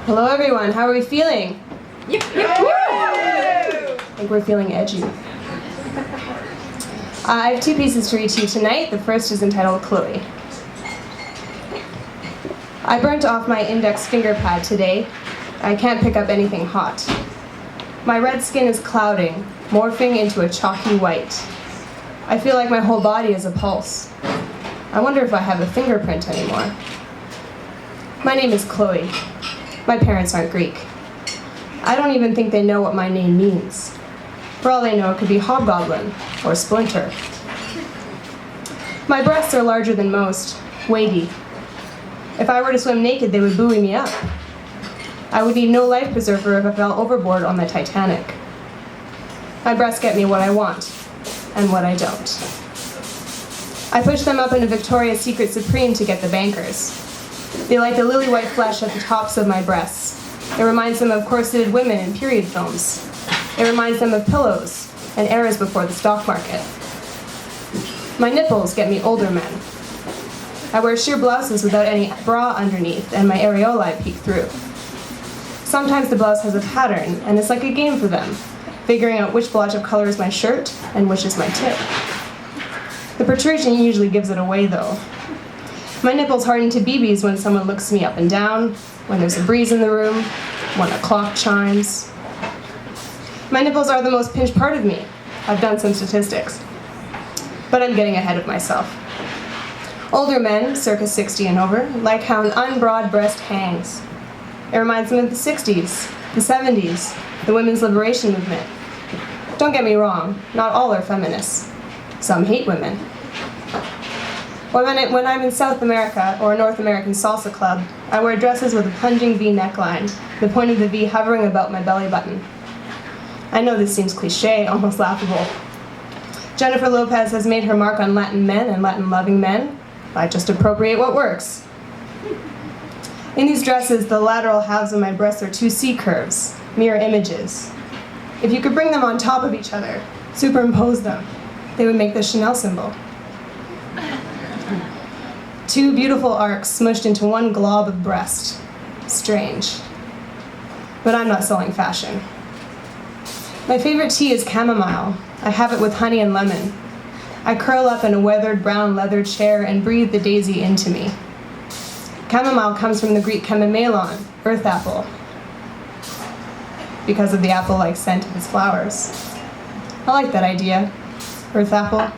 Hello everyone, how are we feeling? I think we're feeling edgy. I have two pieces to read to you tonight. The first is entitled Chloe. I burnt off my index finger pad today. I can't pick up anything hot. My red skin is clouding, morphing into a chalky white. I feel like my whole body is a pulse. I wonder if I have a fingerprint anymore. My name is Chloe. My parents aren't Greek. I don't even think they know what my name means. For all they know, it could be hobgoblin or splinter. My breasts are larger than most, weighty. If I were to swim naked, they would buoy me up. I would need no life preserver if I fell overboard on the Titanic. My breasts get me what I want, and what I don't. I push them up in a Victoria's Secret Supreme to get the bankers. They like the lily white flesh at the tops of my breasts. It reminds them of corseted women in period films. It reminds them of pillows and eras before the stock market. My nipples get me older men. I wear sheer blouses without any bra underneath, and my areolae peek through. Sometimes the blouse has a pattern, and it's like a game for them, figuring out which blotch of color is my shirt and which is my tip. The protrusion usually gives it away, though. My nipples harden to BBs when someone looks me up and down, when there's a breeze in the room, when a clock chimes. My nipples are the most pinched part of me. I've done some statistics. But I'm getting ahead of myself. Older men, circa 60 and over, like how an unbroad breast hangs. It reminds them of the 60s, the 70s, the women's liberation movement. Don't get me wrong, not all are feminists. Some hate women. When I'm in South America or a North American salsa club, I wear dresses with a plunging V neckline, the point of the V hovering about my belly button. I know this seems cliche, almost laughable. Jennifer Lopez has made her mark on Latin men and Latin-loving men. I just appropriate what works. In these dresses, the lateral halves of my breasts are two C curves, mirror images. If you could bring them on top of each other, superimpose them, they would make the Chanel symbol. Two beautiful arcs smushed into one glob of breast. Strange. But I'm not selling fashion. My favorite tea is chamomile. I have it with honey and lemon. I curl up in a weathered brown leather chair and breathe the daisy into me. Chamomile comes from the Greek chemamelon, earth apple, because of the apple-like scent of its flowers. I like that idea, earth apple.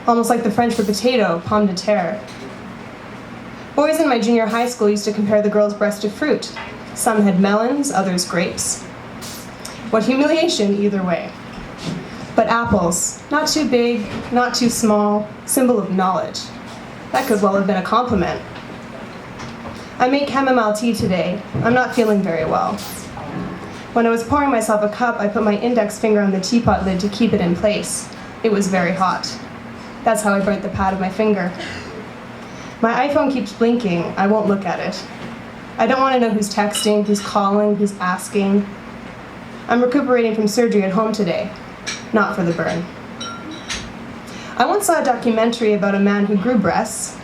Almost like the French for potato, pomme de terre. Boys in my junior high school used to compare the girls' breasts to fruit. Some had melons, others grapes. What humiliation either way. But apples, not too big, not too small, symbol of knowledge. That could well have been a compliment. I made chamomile tea today. I'm not feeling very well. When I was pouring myself a cup, I put my index finger on the teapot lid to keep it in place. It was very hot. That's how I burnt the pad of my finger. My iPhone keeps blinking. I won't look at it. I don't want to know who's texting, who's calling, who's asking. I'm recuperating from surgery at home today, not for the burn. I once saw a documentary about a man who grew breasts.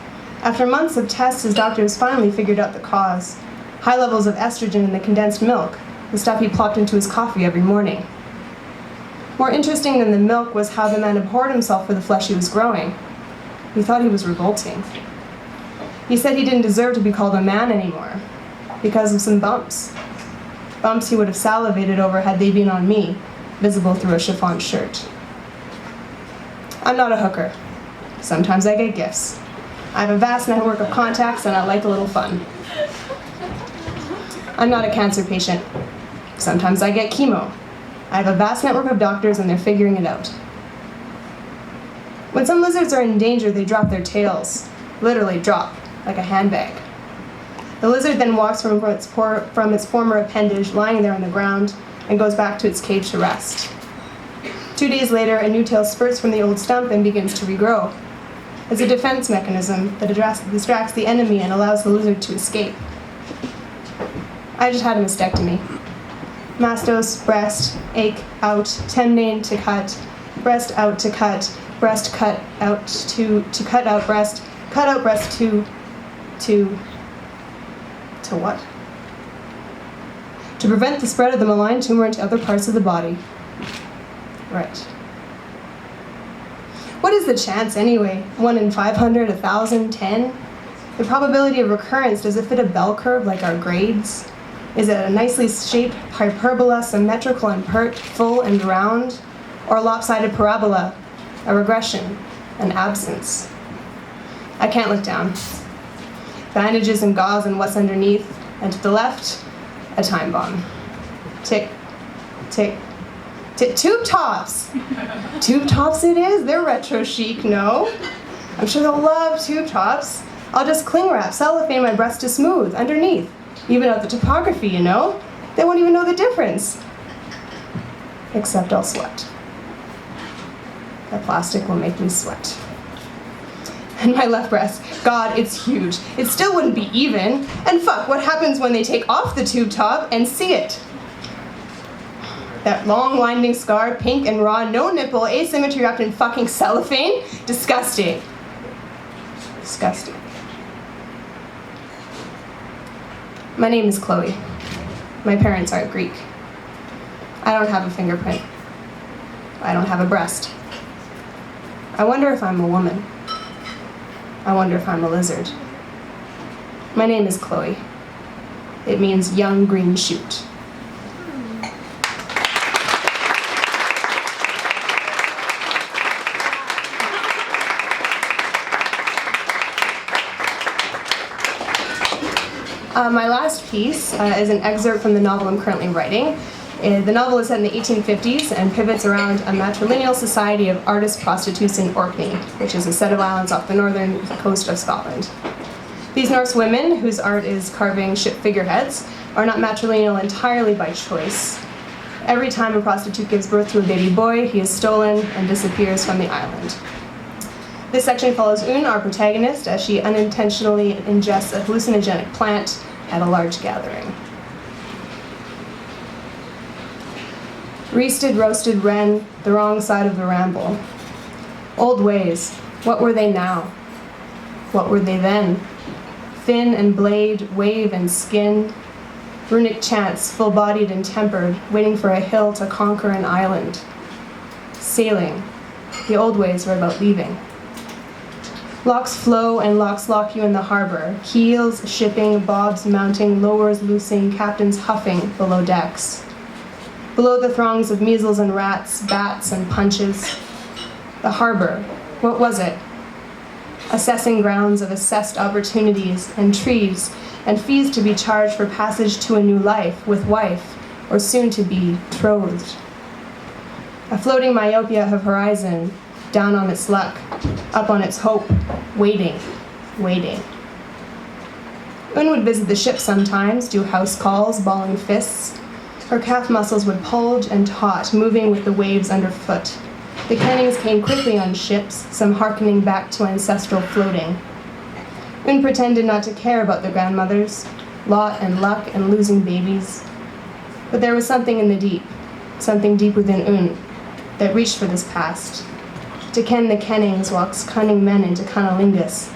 After months of tests, his doctors finally figured out the cause. High levels of estrogen in the condensed milk, the stuff he plopped into his coffee every morning. More interesting than the milk was how the man abhorred himself for the flesh he was growing. He thought he was revolting. He said he didn't deserve to be called a man anymore, because of some bumps. Bumps he would have salivated over had they been on me, visible through a chiffon shirt. I'm not a hooker. Sometimes I get gifts. I have a vast network of contacts and I like a little fun. I'm not a cancer patient. Sometimes I get chemo. I have a vast network of doctors and they're figuring it out. When some lizards are in danger, they drop their tails. Literally drop, like a handbag. The lizard then walks from its former appendage, lying there on the ground, and goes back to its cage to rest. 2 days later, a new tail spurts from the old stump and begins to regrow. It's a defense mechanism that distracts the enemy and allows the lizard to escape. I just had a mastectomy. Mastos, breast, ache, out, temnane to cut, breast out to cut, breast cut out to cut out breast to what? to prevent the spread of the malign tumor into other parts of the body. Right. What is the chance anyway? 1 in 500, 1,000, 10? The probability of recurrence, does it fit a bell curve like our grades? Is it a nicely shaped hyperbola, symmetrical and pert, full and round? Or a lopsided parabola, a regression, an absence? I can't look down. Bandages and gauze and what's underneath, and to the left, a time bomb. Tick, tick, tick. Tube tops! Tube tops it is? They're retro chic, no? I'm sure they'll love tube tops. I'll just cling wrap, cellophane my breast to smooth, underneath. Even out the topography, you know? They won't even know the difference. Except I'll sweat. That plastic will make me sweat. And my left breast, God, it's huge. It still wouldn't be even. And fuck, what happens when they take off the tube top and see it? That long winding scar, pink and raw, no nipple, asymmetry wrapped in fucking cellophane? Disgusting. Disgusting. My name is Chloe. My parents are Greek. I don't have a fingerprint. I don't have a breast. I wonder if I'm a woman. I wonder if I'm a lizard. My name is Chloe. It means young green shoot. My last piece is an excerpt from the novel I'm currently writing. The novel is set in the 1850s and pivots around a matrilineal society of artist prostitutes in Orkney, which is a set of islands off the northern coast of Scotland. These Norse women, whose art is carving ship figureheads, are not matrilineal entirely by choice. Every time a prostitute gives birth to a baby boy, he is stolen and disappears from the island. This section follows Un, our protagonist, as she unintentionally ingests a hallucinogenic plant at a large gathering. Reested, roasted wren, the wrong side of the ramble. Old ways, what were they now? What were they then? Fin and blade, wave and skin. Runic chants, full-bodied and tempered, waiting for a hill to conquer an island. Sailing. The old ways were about leaving. Locks flow and locks lock you in the harbor. Keels, shipping, bobs mounting, lowers loosing, captains huffing below decks. Below the throngs of measles and rats, bats and punches. The harbor, what was it? Assessing grounds of assessed opportunities and trees and fees to be charged for passage to a new life with wife or soon to be betrothed. A floating myopia of horizon, down on its luck, up on its hope, waiting, waiting. Un would visit the ship sometimes, do house calls, balling fists. Her calf muscles would bulge and taut, moving with the waves underfoot. The Cummings came quickly on ships, some hearkening back to ancestral floating. Un pretended not to care about the grandmothers, lot and luck and losing babies. But there was something in the deep, something deep within Un, that reached for this past. To ken the kennings walks cunning men into cunnilingus.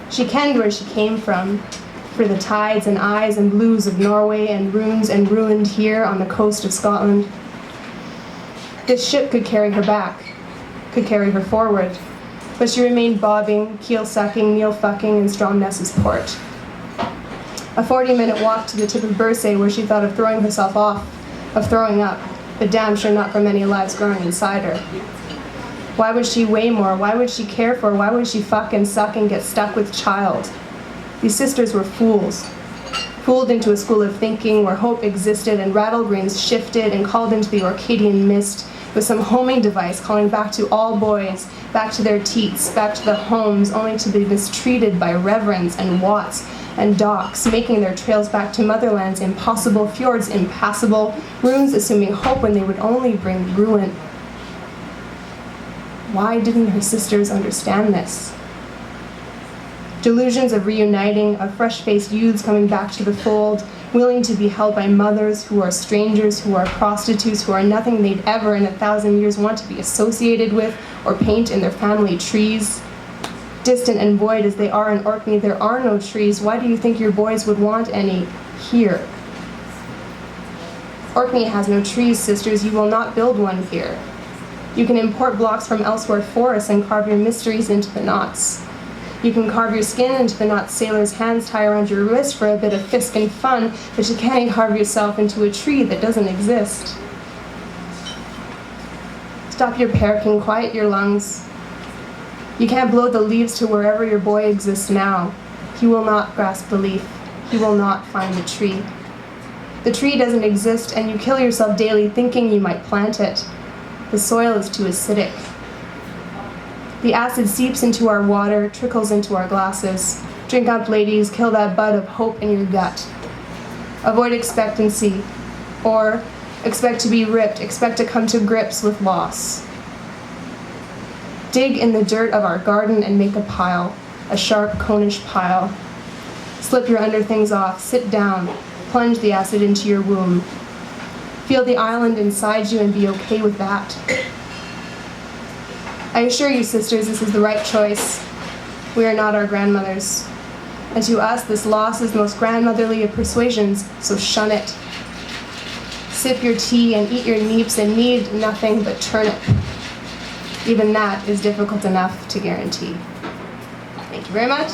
She kenned where she came from, for the tides and eyes and blues of Norway and runes and ruined here on the coast of Scotland. This ship could carry her back, could carry her forward, but she remained bobbing, keel-sucking, meal-fucking in Stromness's port. A 40-minute walk to the tip of Bursay where she thought of throwing herself off, of throwing up, but damn sure not for many lives growing inside her. Why would she weigh more? Why would she care for? Why would she fuck and suck and get stuck with child? These sisters were fools, fooled into a school of thinking where hope existed and rattlegreens shifted and called into the Orcadian mist with some homing device calling back to all boys, back to their teats, back to the homes, only to be mistreated by reverends and Watts and docks, making their trails back to motherlands impossible, fjords impassable, runes assuming hope when they would only bring ruin. Why didn't her sisters understand this? Delusions of reuniting, of fresh-faced youths coming back to the fold, willing to be held by mothers who are strangers, who are prostitutes, who are nothing they'd ever in 1,000 years want to be associated with or paint in their family trees. Distant and void as they are in Orkney, there are no trees. Why do you think your boys would want any here? Orkney has no trees, sisters. You will not build one here. You can import blocks from elsewhere forests and carve your mysteries into the knots. You can carve your skin into the knots sailors' hands tie around your wrist for a bit of fisk and fun, but you can't carve yourself into a tree that doesn't exist. Stop your parroting, quiet your lungs. You can't blow the leaves to wherever your boy exists now. He will not grasp the leaf. He will not find the tree. The tree doesn't exist, and you kill yourself daily thinking you might plant it. The soil is too acidic. The acid seeps into our water, trickles into our glasses. Drink up, ladies, kill that bud of hope in your gut. Avoid expectancy, or expect to be ripped, expect to come to grips with loss. Dig in the dirt of our garden and make a pile, a sharp, conish pile. Slip your underthings off, sit down, plunge the acid into your womb. Feel the island inside you and be okay with that. I assure you, sisters, this is the right choice. We are not our grandmothers. And to us, this loss is the most grandmotherly of persuasions, so shun it. Sip your tea and eat your neeps and need nothing but turnip. Even that is difficult enough to guarantee. Thank you very much.